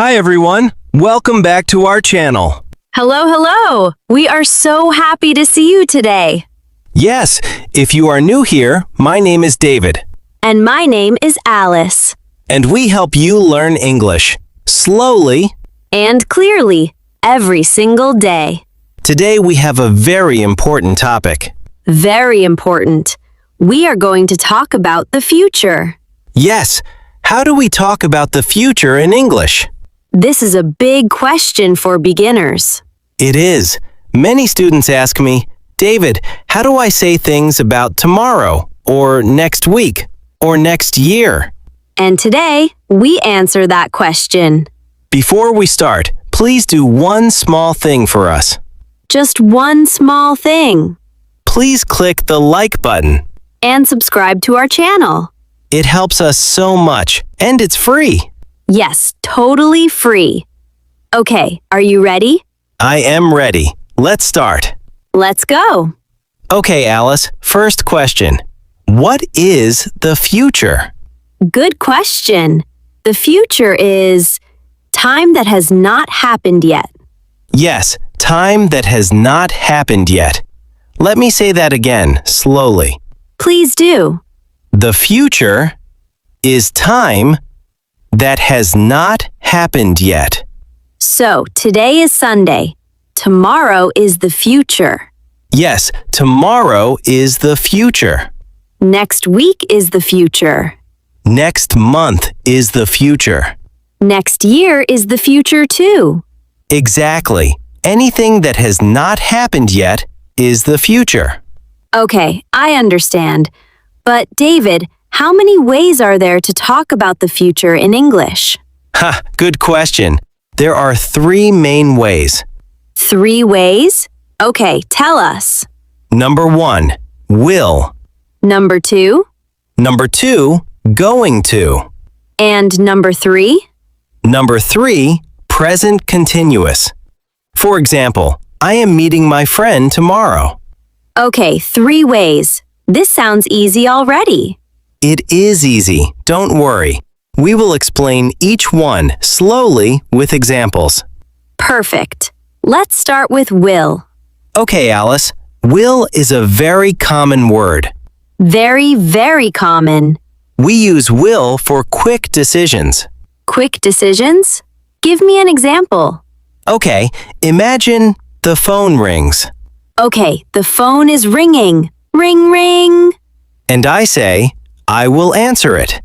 Hi everyone, welcome back to our channel. Hello, hello! We are so happy to see you today. Yes, if you are new here, my name is David. And my name is Alice. And we help you learn English, slowly and clearly, every single day. Today we have a very important topic. Very important. We are going to talk about the future. Yes, how do we talk about the future in English? This is a big question for beginners. It is. Many students ask me, David, how do I say things about tomorrow, or next week, or next year? And today, we answer that question. Before we start, please do one small thing for us. Just one small thing. Please click the like button. And subscribe to our channel. It helps us so much, and it's free. Yes, totally free. Okay, are you ready? I am ready. Let's start. Let's go. Okay, Alice, first question. What is the future? Good question. The future is time that has not happened yet. Yes, time that has not happened yet. Let me say that again, slowly. Please do. The future is time that has not happened yet. So, today is Sunday. Tomorrow is the future. Yes, tomorrow is the future. Next week is the future. Next month is the future. Next year is the future too. Exactly. Anything that has not happened yet is the future. Okay, I understand. But David, how many ways are there to talk about the future in English? Ha, good question. There are 3 main ways. 3 ways? Okay, tell us. Number 1, will. Number 2? Number 2, going to. And number 3? Number 3, present continuous. For example, I am meeting my friend tomorrow. Okay, 3 ways. This sounds easy already. It is easy, don't worry. We will explain each one slowly with examples. Perfect. Let's start with will. Okay, Alice, will is a very common word. Very, very common. We use will for quick decisions. Quick decisions? Give me an example. Okay, imagine the phone rings. Okay, the phone is ringing. Ring, ring. And I say, I will answer it.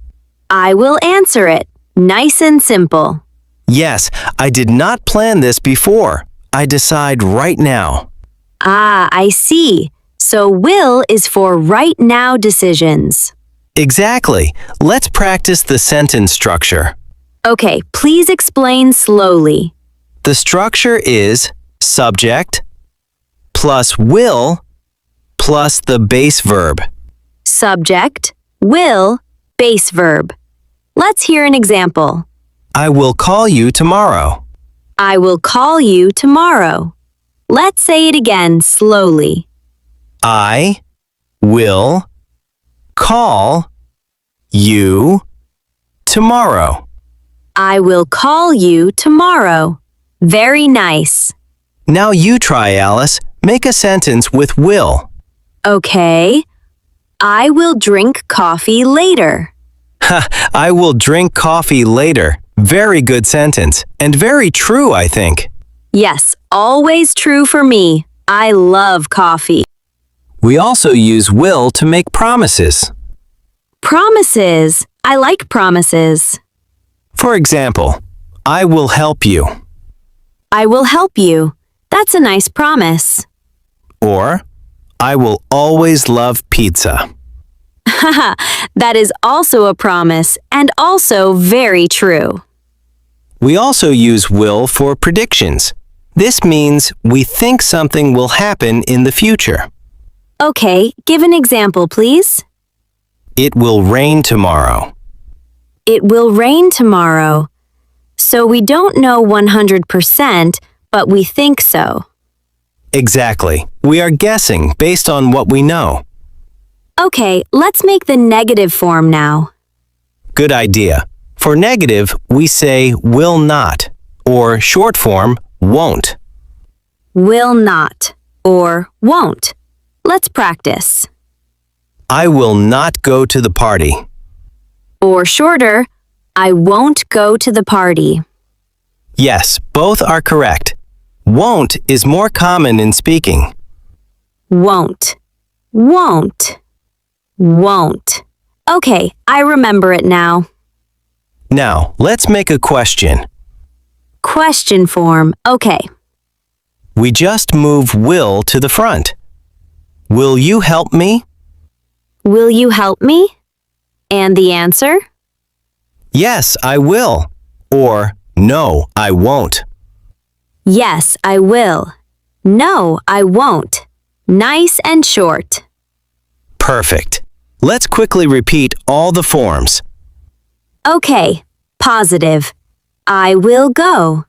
I will answer it. Nice and simple. Yes, I did not plan this before. I decide right now. Ah, I see. So will is for right now decisions. Exactly. Let's practice the sentence structure. Okay, please explain slowly. The structure is subject plus will plus the base verb. Subject, will, base verb. Let's hear an example. I will call you tomorrow. I will call you tomorrow. Let's say it again slowly. I will call you tomorrow. I will call you tomorrow. Very nice. Now you try, Alice. Make a sentence with will. Okay. I will drink coffee later. I will drink coffee later. Very good sentence, and very true, I think. Yes, always true for me. I love coffee. We also use will to make promises. Promises. I like promises. For example, I will help you. I will help you. That's a nice promise. Or, I will always love pizza. Haha, that is also a promise and also very true. We also use will for predictions. This means we think something will happen in the future. Okay, give an example, please. It will rain tomorrow. It will rain tomorrow. So we don't know 100%, but we think so. Exactly. We are guessing based on what we know. Okay, let's make the negative form now. Good idea. For negative, we say will not. or short form, won't. Will not or won't. Let's practice. I will not go to the party. Or shorter, I won't go to the party. Yes, both are correct. Won't is more common in speaking. Won't, won't, won't. Okay, I remember it now. Now, let's make a question. Question form, okay. We just move will to the front. Will you help me? Will you help me? And the answer? Yes, I will. Or, no, I won't. Yes, I will. No, I won't. Nice and short. Perfect. Let's quickly repeat all the forms. Okay, positive. I will go.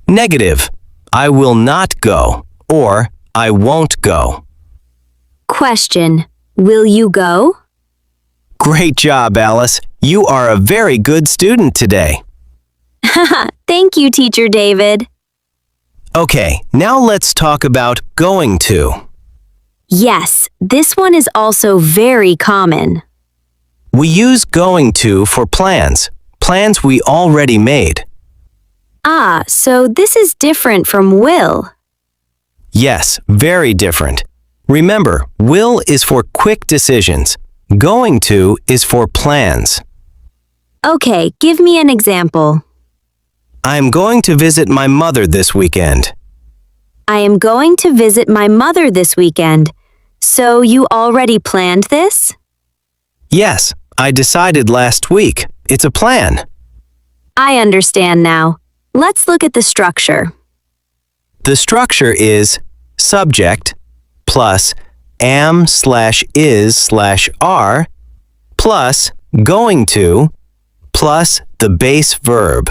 Negative. I will not go. Or, I won't go. Question. Will you go? Great job, Alice. You are a very good student today. Thank you, Teacher David. Okay, now let's talk about going to. Yes, this one is also very common. We use going to for plans we already made. Ah, so this is different from will. Yes, very different. Remember, will is for quick decisions. Going to is for plans. Okay, give me an example. I am going to visit my mother this weekend. I am going to visit my mother this weekend. So you already planned this? Yes, I decided last week. It's a plan. I understand now. Let's look at the structure. The structure is subject plus am/is/are plus going to plus the base verb.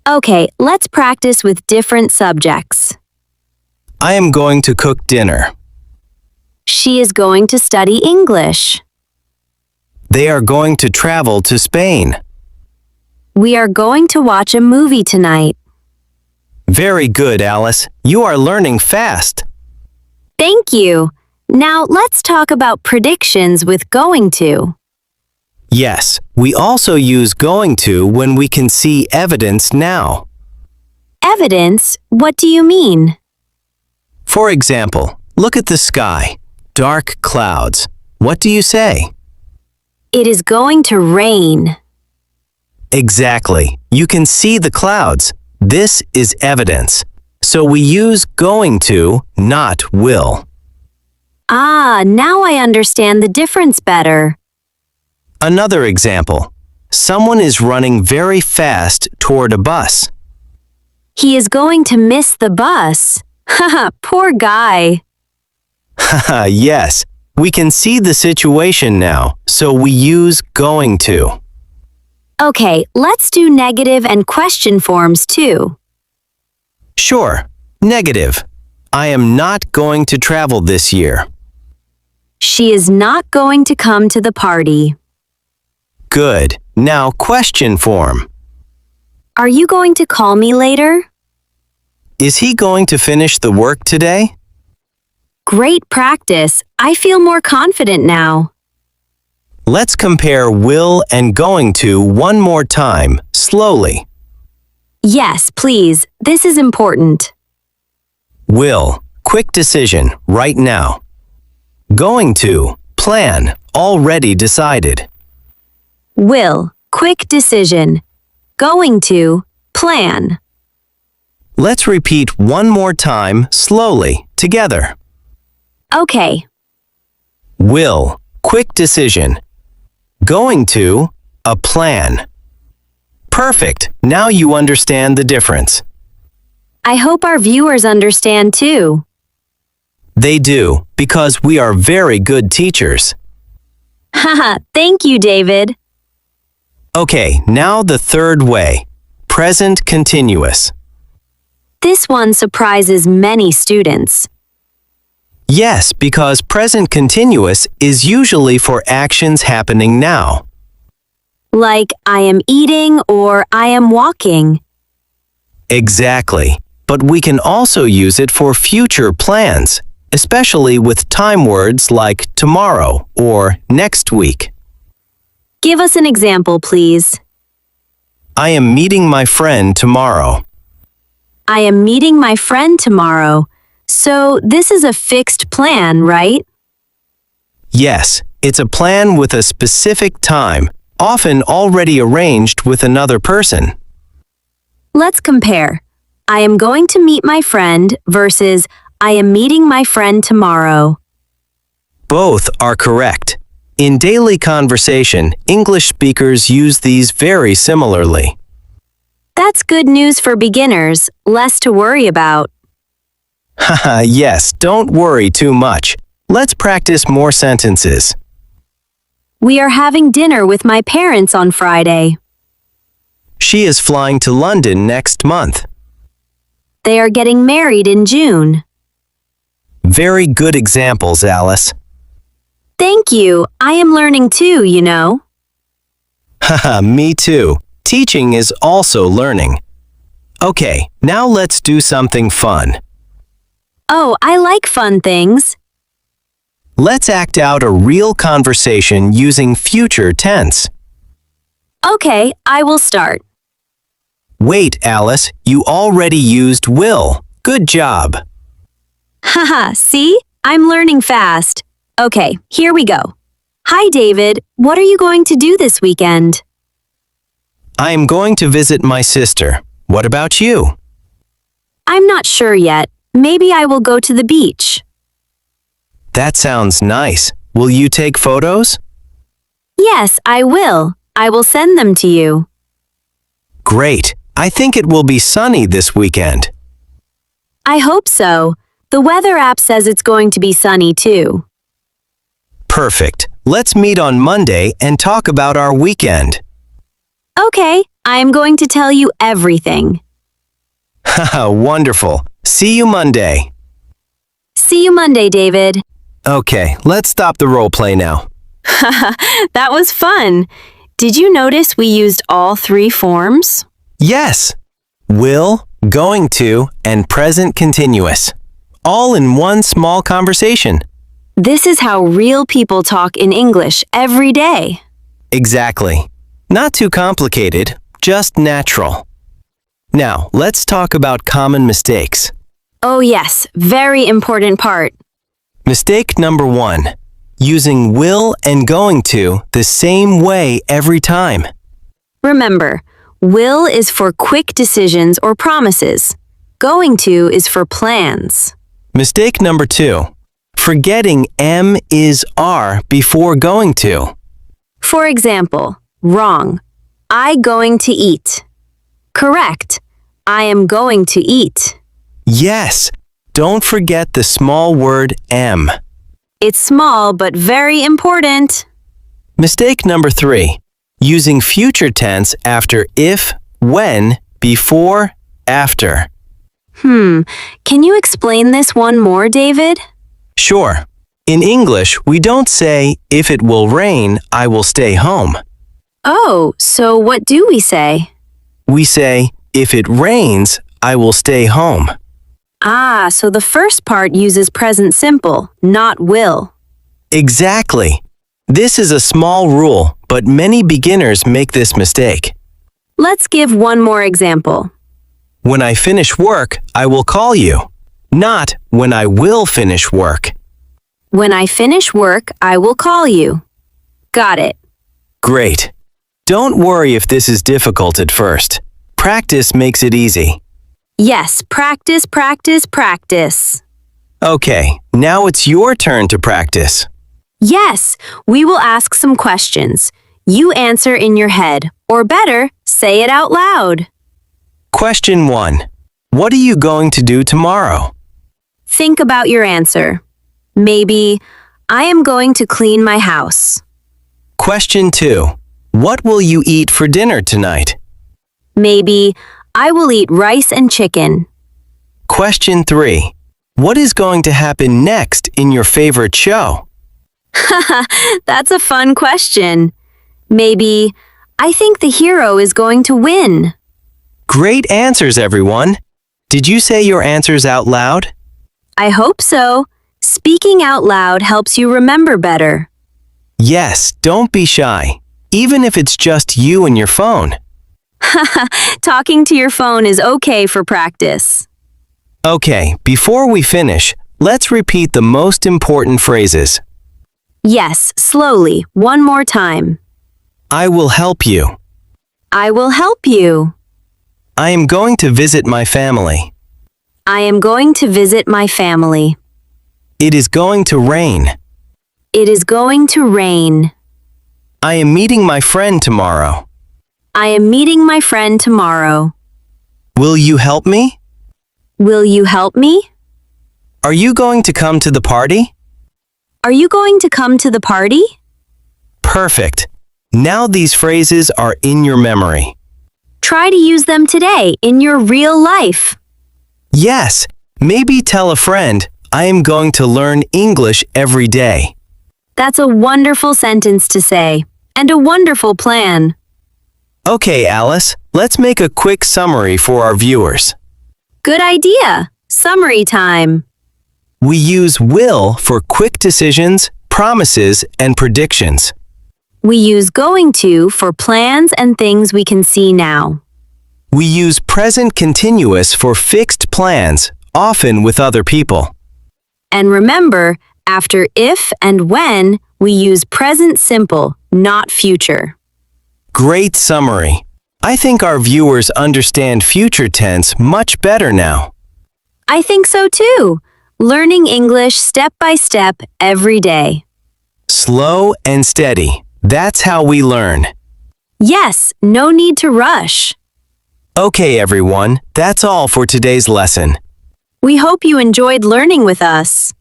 Okay, let's practice with different subjects. I am going to cook dinner. She is going to study English. They are going to travel to Spain. We are going to watch a movie tonight. Very good, Alice. You are learning fast. Thank you. Now let's talk about predictions with going to. Yes, we also use going to when we can see evidence now. Evidence? What do you mean? For example, look at the sky. Dark clouds. What do you say? It is going to rain. Exactly. You can see the clouds. This is evidence. So we use going to, not will. Ah, now I understand the difference better. Another example. Someone is running very fast toward a bus. He is going to miss the bus. Haha, poor guy. Haha, yes. We can see the situation now, so we use going to. Okay, let's do negative and question forms too. Sure. Negative. I am not going to travel this year. She is not going to come to the party. Good. Now question form. Are you going to call me later? Is he going to finish the work today? Great practice. I feel more confident now. Let's compare will and going to one more time, slowly. Yes, please. This is important. Will, quick decision, right now. Going to, plan, already decided. Will, quick decision. Going to, plan. Let's repeat one more time, slowly, together. Okay. Will, quick decision. Going to, a plan. Perfect. Now you understand the difference. I hope our viewers understand too. They do, because we are very good teachers. Haha, thank you, David. Okay, now the third way. Present continuous. This one surprises many students. Yes, because present continuous is usually for actions happening now. Like I am eating or I am walking. Exactly. But we can also use it for future plans, especially with time words like tomorrow or next week. Give us an example, please. I am meeting my friend tomorrow. I am meeting my friend tomorrow. So this is a fixed plan, right? Yes, it's a plan with a specific time, often already arranged with another person. Let's compare. I am going to meet my friend versus I am meeting my friend tomorrow. Both are correct. In daily conversation, English speakers use these very similarly. That's good news for beginners, less to worry about. Haha, yes, don't worry too much. Let's practice more sentences. We are having dinner with my parents on Friday. She is flying to London next month. They are getting married in June. Very good examples, Alice. Thank you. I am learning too, you know. Haha, me too. Teaching is also learning. Okay, now let's do something fun. Oh, I like fun things. Let's act out a real conversation using future tense. Okay, I will start. Wait, Alice, you already used will. Good job. Haha, see? I'm learning fast. Okay, here we go. Hi, David. What are you going to do this weekend? I am going to visit my sister. What about you? I'm not sure yet. Maybe I will go to the beach. That sounds nice. Will you take photos? Yes, I will. I will send them to you. Great. I think it will be sunny this weekend. I hope so. The weather app says it's going to be sunny too. Perfect. Let's meet on Monday and talk about our weekend. Okay, I am going to tell you everything. Haha, wonderful. See you Monday. See you Monday, David. Okay, let's stop the role play now. That was fun. Did you notice we used all three forms? Yes. Will, going to, and present continuous. All in one small conversation. This is how real people talk in English every day. Exactly. Not too complicated, just natural. Now, let's talk about common mistakes. Oh yes, very important part. Mistake number 1. Using will and going to the same way every time. Remember, will is for quick decisions or promises. Going to is for plans. Mistake number 2. Forgetting am is are before going to. For example, wrong. I going to eat. Correct. I am going to eat. Yes, don't forget the small word am. It's small but very important. Mistake number 3. Using future tense after if, when, before, after. Can you explain this one more, David? Sure. In English, we don't say, if it will rain, I will stay home. Oh, so what do we say? We say, if it rains, I will stay home. Ah, so the first part uses present simple, not will. Exactly. This is a small rule, but many beginners make this mistake. Let's give one more example. When I finish work, I will call you. Not when I will finish work. When I finish work, I will call you. Got it. Great. Don't worry if this is difficult at first. Practice makes it easy. Yes, practice, practice, practice. Okay, now it's your turn to practice. Yes, we will ask some questions. You answer in your head, or better, say it out loud. Question 1. What are you going to do tomorrow? Think about your answer. Maybe, I am going to clean my house. Question 2. What will you eat for dinner tonight? Maybe, I will eat rice and chicken. Question 3. What is going to happen next in your favorite show? That's a fun question. Maybe, I think the hero is going to win. Great answers, everyone. Did you say your answers out loud? I hope so. Speaking out loud helps you remember better. Yes, don't be shy, even if it's just you and your phone. Talking to your phone is okay for practice. Okay, before we finish, let's repeat the most important phrases. Yes, slowly, one more time. I will help you. I will help you. I am going to visit my family. I am going to visit my family. It is going to rain. It is going to rain. I am meeting my friend tomorrow. I am meeting my friend tomorrow. Will you help me? Will you help me? Are you going to come to the party? Are you going to come to the party? Perfect. Now these phrases are in your memory. Try to use them today in your real life. Yes, maybe tell a friend, I am going to learn English every day. That's a wonderful sentence to say, and a wonderful plan. Okay, Alice, let's make a quick summary for our viewers. Good idea. Summary time. We use will for quick decisions, promises, and predictions. We use going to for plans and things we can see now. We use present continuous for fixed plans, often with other people. And remember, after if and when, we use present simple, not future. Great summary. I think our viewers understand future tense much better now. I think so too. Learning English step by step every day. Slow and steady. That's how we learn. Yes, no need to rush. Okay, everyone, that's all for today's lesson. We hope you enjoyed learning with us.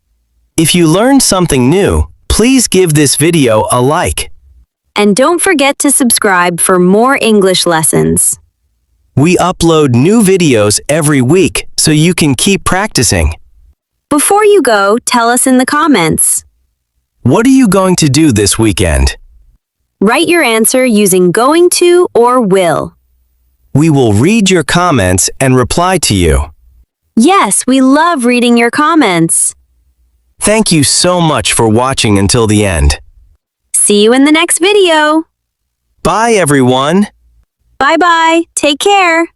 If you learned something new, please give this video a like. And don't forget to subscribe for more English lessons. We upload new videos every week, so you can keep practicing. Before you go, tell us in the comments. What are you going to do this weekend? Write your answer using going to or will. We will read your comments and reply to you. Yes, we love reading your comments. Thank you so much for watching until the end. See you in the next video. Bye, everyone. Bye-bye. Take care.